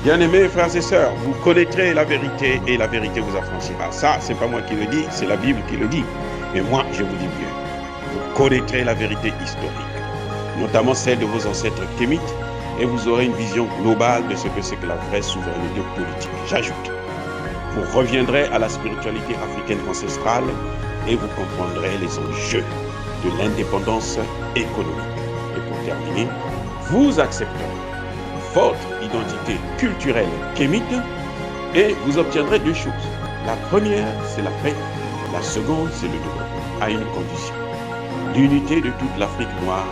Bien-aimés frères et sœurs, vous connaîtrez la vérité et la vérité vous affranchira. Ça, c'est pas moi qui le dis, c'est la Bible qui le dit. Et moi, je vous dis mieux. Vous connaîtrez la vérité historique, notamment celle de vos ancêtres kémites, et vous aurez une vision globale de ce que c'est que la vraie souveraineté politique. J'ajoute, vous reviendrez à la spiritualité africaine ancestrale et vous comprendrez les enjeux de l'indépendance économique. Et pour terminer, vous accepterez votre identité culturelle kémite et vous obtiendrez deux choses. La première, c'est la paix. La seconde, c'est le développement, à une condition. L'unité de toute l'Afrique noire,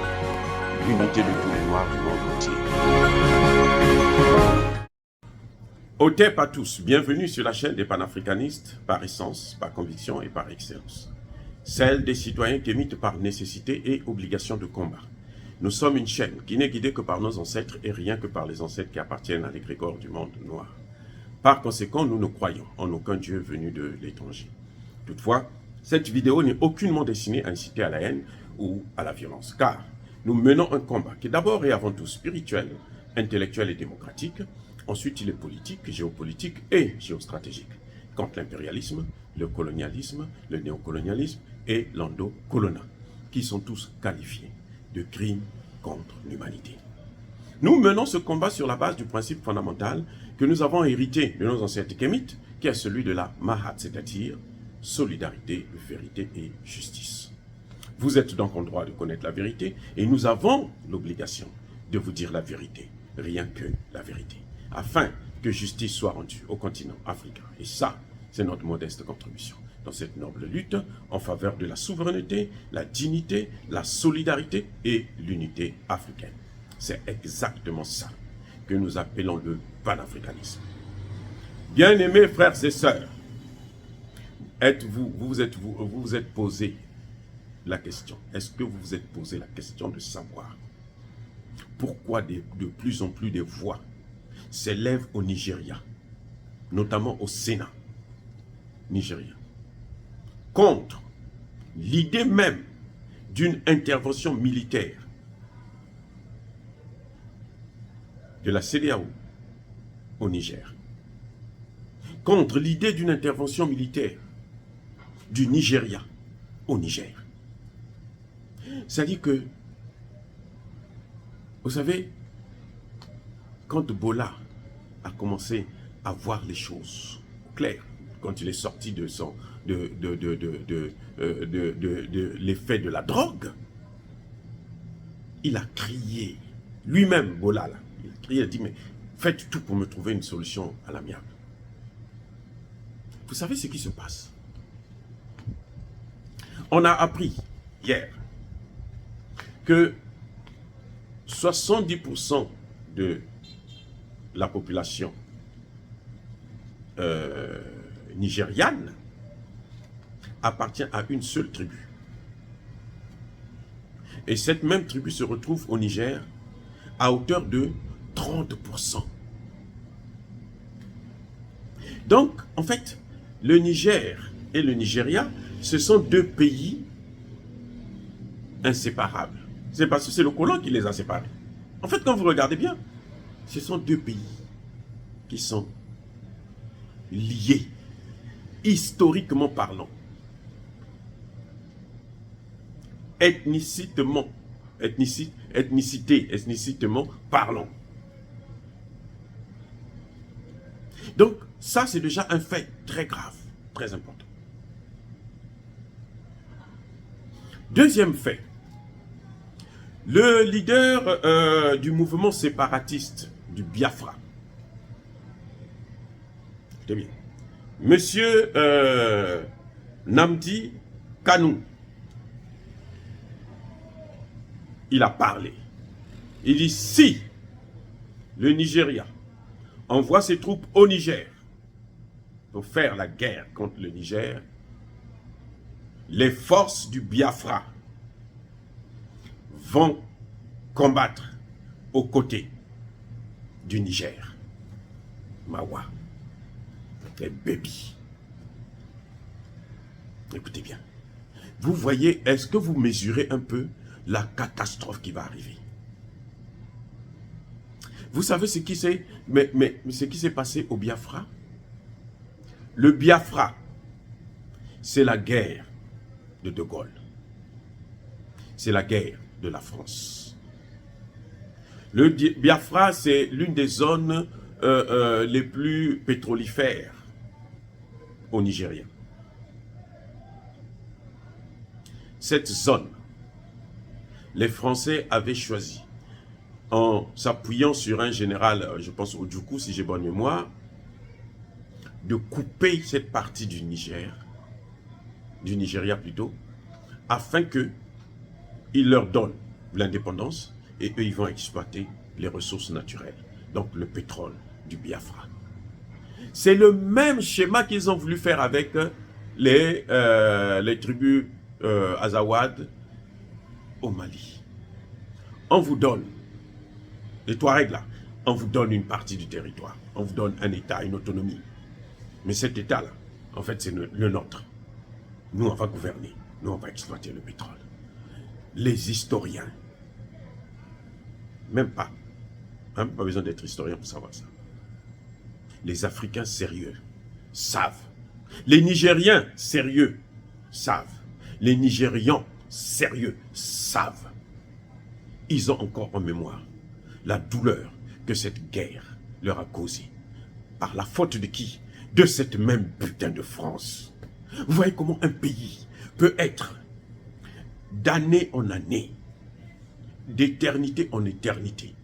l'unité de tous les Noirs du monde entier. Otep à tous, bienvenue sur la chaîne des panafricanistes par essence, par conviction et par excellence. Celle des citoyens kémites par nécessité et obligation de combat. Nous sommes une chaîne qui n'est guidée que par nos ancêtres et rien que par les ancêtres qui appartiennent à l'égrégore du monde noir. Par conséquent, nous ne croyons en aucun Dieu venu de l'étranger. Toutefois, cette vidéo n'est aucunement destinée à inciter à la haine ou à la violence, car nous menons un combat qui est d'abord et avant tout spirituel, intellectuel et démocratique. Ensuite, il est politique, géopolitique et géostratégique, contre l'impérialisme, le colonialisme, le néocolonialisme et l'endocolonat, qui sont tous qualifiés de crimes contre l'humanité. Nous menons ce combat sur la base du principe fondamental que nous avons hérité de nos ancêtres kémites, qui est celui de la Mahat, c'est-à-dire solidarité, vérité et justice. Vous êtes donc en droit de connaître la vérité et nous avons l'obligation de vous dire la vérité, rien que la vérité, afin que justice soit rendue au continent africain. Et ça, c'est notre modeste contribution dans cette noble lutte en faveur de la souveraineté, la dignité, la solidarité et l'unité africaine. C'est exactement ça que nous appelons le panafricanisme. Bien-aimés frères et sœurs, vous vous êtes posé la question, est-ce que vous vous êtes posé la question de savoir pourquoi de plus en plus de voix s'élèvent au Nigeria, notamment au Sénat nigérien, contre l'idée même d'une intervention militaire de la CEDEAO au Niger, contre l'idée d'une intervention militaire du Nigeria au Niger. C'est-à-dire que, vous savez, quand Bola a commencé à voir les choses claires, quand il est sorti de l'effet de la drogue, il a crié, lui-même, Bola, là, il a crié, il a dit, mais faites tout pour me trouver une solution à l'amiable. Vous savez ce qui se passe? On a appris hier que 70% de la population nigériane appartient à une seule tribu. Et cette même tribu se retrouve au Niger à hauteur de 30%. Donc, en fait, le Niger et le Nigeria, ce sont deux pays inséparables. C'est parce que c'est le colon qui les a séparés. En fait, quand vous regardez bien, ce sont deux pays qui sont liés, historiquement parlant, ethniquement parlant. Donc, ça, c'est déjà un fait très grave, très important. Deuxième fait, le leader du mouvement séparatiste du Biafra, écoutez bien, Monsieur Nnamdi Kanu, il a parlé. Il dit, si le Nigeria envoie ses troupes au Niger pour faire la guerre contre le Niger, les forces du Biafra vont combattre aux côtés du Niger. Mawa, les baby. Écoutez bien. Vous voyez, est-ce que vous mesurez un peu la catastrophe qui va arriver? Vous savez ce qui s'est passé au Biafra? Le Biafra, c'est la guerre de Gaulle. C'est la guerre de la France. Le Biafra, c'est l'une des zones les plus pétrolifères au Nigeria. Cette zone, les Français avaient choisi, en s'appuyant sur un général, je pense Ojukwu, si j'ai bonne mémoire, de couper cette partie du Nigeria plutôt, afin que il leur donne l'indépendance et eux, ils vont exploiter les ressources naturelles, donc le pétrole du Biafra. C'est le même schéma qu'ils ont voulu faire avec les tribus Azawad au Mali. On vous donne, les Touaregs là, on vous donne une partie du territoire, on vous donne un État, une autonomie. Mais cet État-là, en fait, c'est le nôtre. Nous, on va gouverner, nous, on va exploiter le pétrole. Les historiens, même pas besoin d'être historien pour savoir ça. Les Africains sérieux savent. Les Nigériens sérieux savent. Les Nigérians sérieux savent. Ils ont encore en mémoire la douleur que cette guerre leur a causée. Par la faute de qui? De cette même putain de France. Vous voyez comment un pays peut être d'année en année, d'éternité en éternité,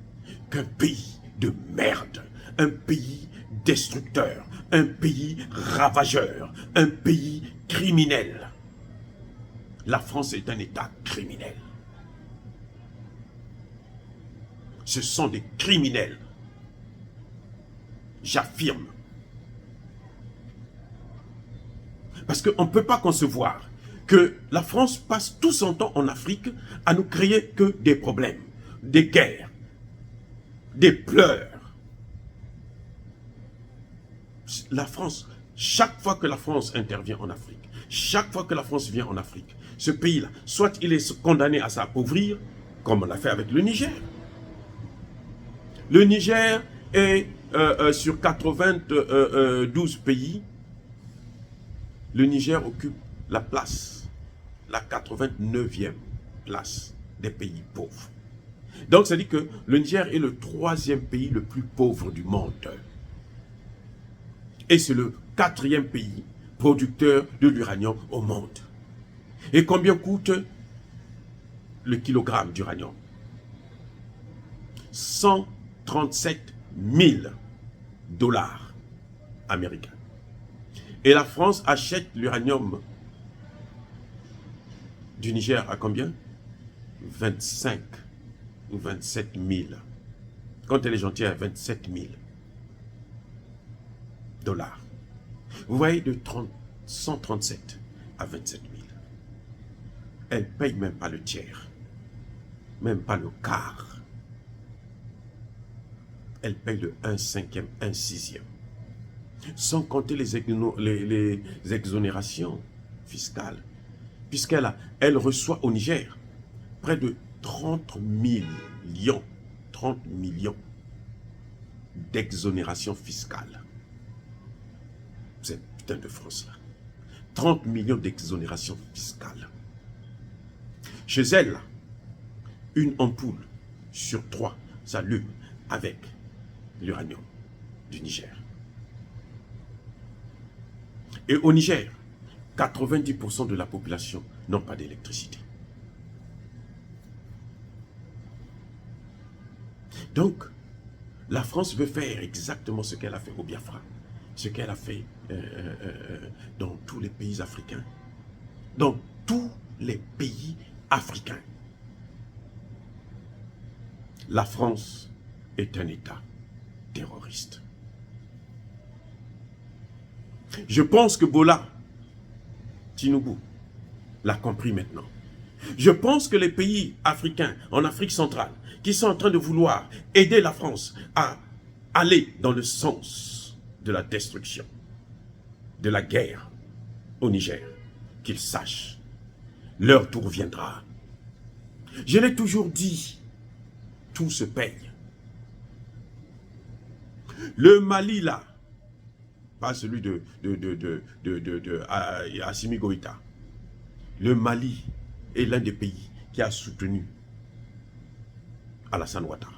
qu'un pays de merde, un pays destructeur, un pays ravageur, un pays criminel. La France est un État criminel. Ce sont des criminels. J'affirme. Parce qu'on ne peut pas concevoir que la France passe tout son temps en Afrique à nous créer que des problèmes, des guerres, des pleurs. La France, chaque fois que la France intervient en Afrique, chaque fois que la France vient en Afrique, ce pays-là, soit il est condamné à s'appauvrir, comme on l'a fait avec le Niger. Le Niger est sur 92 pays, le Niger occupe la place, la 89e place des pays pauvres. Donc, ça dit que le Niger est le 3e pays le plus pauvre du monde. Et c'est le 4e pays producteur de l'uranium au monde. Et combien coûte le kilogramme d'uranium? 137 000 dollars américains. Et la France achète l'uranium du Niger à combien? 25 ou 27 000. Quand elle est gentille, à 27 000 dollars. Vous voyez, de 137 à 27 000. Elle ne paye même pas le tiers. Même pas le quart. Elle paye le 1/5e, 1/6e. Sans compter les exonérations fiscales. Puisqu'elle reçoit au Niger près de 30 millions d'exonérations fiscales. Cette putain de France-là. 30 millions d'exonérations fiscales. Chez elle, une ampoule sur 3 s'allume avec l'uranium du Niger. Et au Niger, 90% de la population n'ont pas d'électricité. Donc, la France veut faire exactement ce qu'elle a fait au Biafra, ce qu'elle a fait dans tous les pays africains. Dans tous les pays africains. La France est un État terroriste. Je pense que Bola Tinubu l'a compris maintenant. Je pense que les pays africains, en Afrique centrale, qui sont en train de vouloir aider la France à aller dans le sens de la destruction, de la guerre au Niger, qu'ils sachent, leur tour viendra. Je l'ai toujours dit, tout se paye. Le Mali, là, pas celui de Assimi Goïta. Le Mali est l'un des pays qui a soutenu Alassane Ouattara.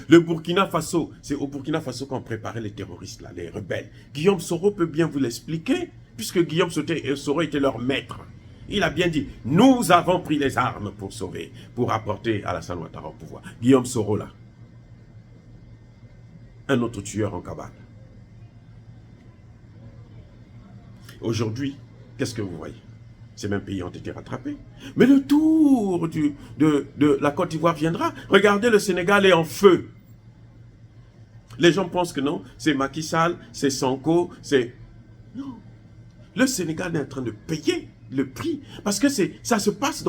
Le Burkina Faso, c'est au Burkina Faso qu'on préparait les terroristes, là, les rebelles. Guillaume Soro peut bien vous l'expliquer, puisque Guillaume Soro était leur maître. Il a bien dit, nous avons pris les armes pour sauver, pour apporter Alassane Ouattara au pouvoir. Guillaume Soro, là, un autre tueur en cabale. Aujourd'hui, qu'est-ce que vous voyez? Ces mêmes pays ont été rattrapés. Mais le tour de la Côte d'Ivoire viendra. Regardez, le Sénégal est en feu. Les gens pensent que non, c'est Macky Sall, c'est Sonko, c'est... Non. Le Sénégal est en train de payer le prix. Parce que ça se passe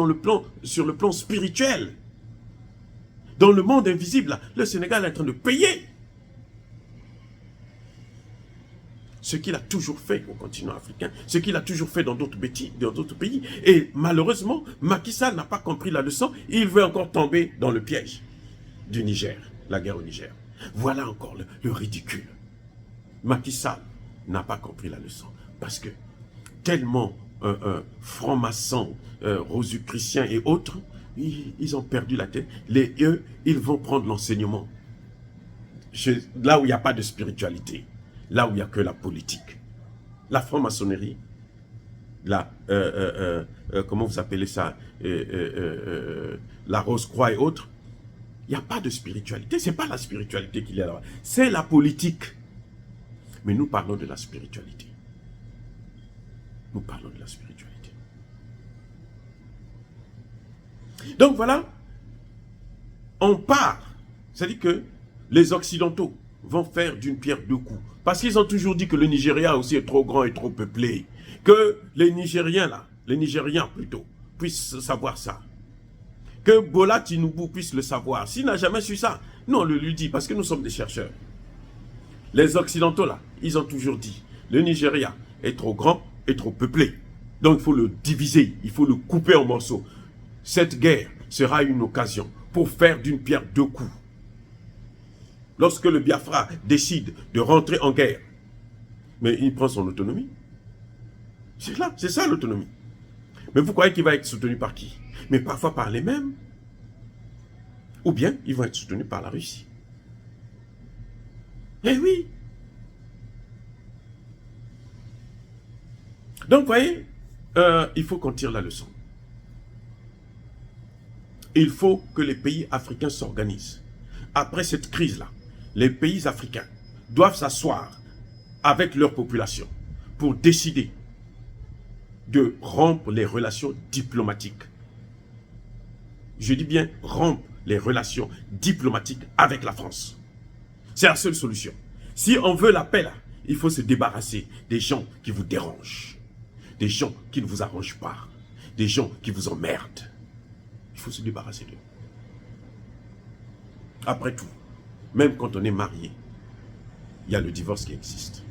sur le plan spirituel. Dans le monde invisible, là, le Sénégal est en train de payer. Ce qu'il a toujours fait au continent africain, ce qu'il a toujours fait dans d'autres pays. Et malheureusement, Macky Sall n'a pas compris la leçon. Il veut encore tomber dans le piège du Niger, la guerre au Niger. Voilà encore le ridicule. Macky Sall n'a pas compris la leçon. Parce que tellement francs-maçons, rosicruciens et autres, ils ont perdu la tête. Eux, ils vont prendre l'enseignement. Là où il n'y a pas de spiritualité. Là où il n'y a que la politique. La franc-maçonnerie, comment vous appelez ça, la Rose-Croix et autres, il n'y a pas de spiritualité. Ce n'est pas la spiritualité qu'il y a là-bas, c'est la politique. Mais nous parlons de la spiritualité. Nous parlons de la spiritualité. Donc voilà, on part. C'est-à-dire que les Occidentaux vont faire d'une pierre deux coups. Parce qu'ils ont toujours dit que le Nigeria aussi est trop grand et trop peuplé. Que les Nigériens plutôt, puissent savoir ça. Que Bola Tinubu puisse le savoir. S'il n'a jamais su ça, nous on le lui dit parce que nous sommes des chercheurs. Les Occidentaux là, ils ont toujours dit, le Nigeria est trop grand et trop peuplé. Donc il faut le diviser, il faut le couper en morceaux. Cette guerre sera une occasion pour faire d'une pierre deux coups. Lorsque le Biafra décide de rentrer en guerre, mais il prend son autonomie. C'est ça l'autonomie. Mais vous croyez qu'il va être soutenu par qui? Mais parfois par les mêmes. Ou bien ils vont être soutenus par la Russie. Eh oui. Donc vous voyez, il faut qu'on tire la leçon. Il faut que les pays africains s'organisent. Après cette crise-là, les pays africains doivent s'asseoir avec leur population pour décider de rompre les relations diplomatiques. Je dis bien rompre les relations diplomatiques avec la France. C'est la seule solution. Si on veut la paix, là, il faut se débarrasser des gens qui vous dérangent, des gens qui ne vous arrangent pas, des gens qui vous emmerdent. Il faut se débarrasser d'eux. Après tout, même quand on est marié, il y a le divorce qui existe.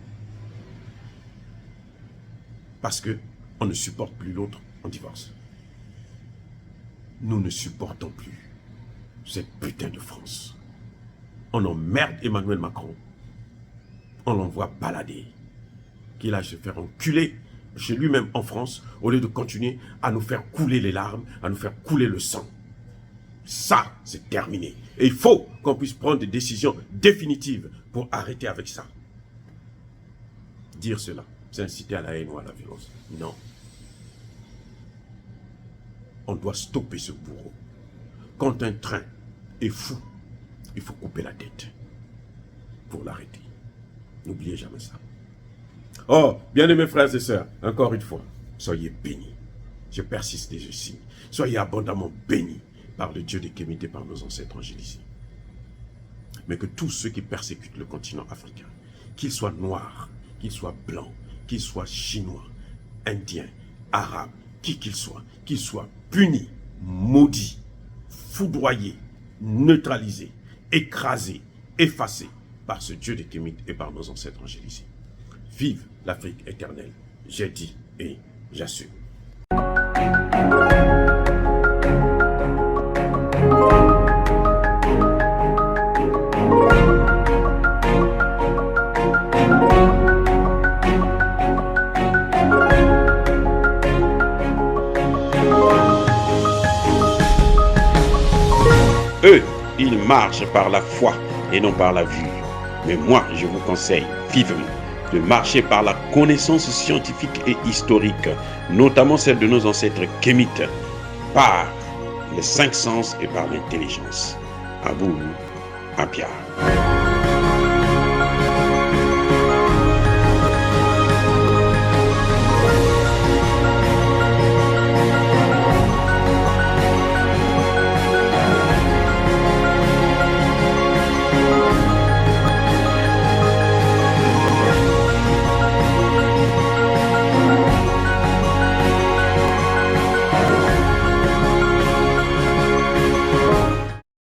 Parce qu'on ne supporte plus l'autre, on divorce. Nous ne supportons plus cette putain de France. On emmerde Emmanuel Macron. On l'envoie balader. Qu'il aille se faire enculer chez lui-même en France, au lieu de continuer à nous faire couler les larmes, à nous faire couler le sang. Ça, c'est terminé. Et il faut qu'on puisse prendre des décisions définitives pour arrêter avec ça. Dire cela, c'est inciter à la haine ou à la violence. Non. On doit stopper ce bourreau. Quand un train est fou, il faut couper la tête pour l'arrêter. N'oubliez jamais ça. Oh, bien-aimés frères et sœurs, encore une fois, soyez bénis. Je persiste et je signe. Soyez abondamment bénis par le Dieu des Kémites et par nos ancêtres angélisés. Mais que tous ceux qui persécutent le continent africain, qu'ils soient noirs, qu'ils soient blancs, qu'ils soient chinois, indiens, arabes, qui qu'ils soient punis, maudits, foudroyés, neutralisés, écrasés, effacés par ce Dieu des Kémites et par nos ancêtres angélisés. Vive l'Afrique éternelle, j'ai dit et j'assume. Eux, ils marchent par la foi et non par la vue. Mais moi, je vous conseille vivement de marcher par la connaissance scientifique et historique, notamment celle de nos ancêtres kémites, par les 5 sens et par l'intelligence. À vous, Apia.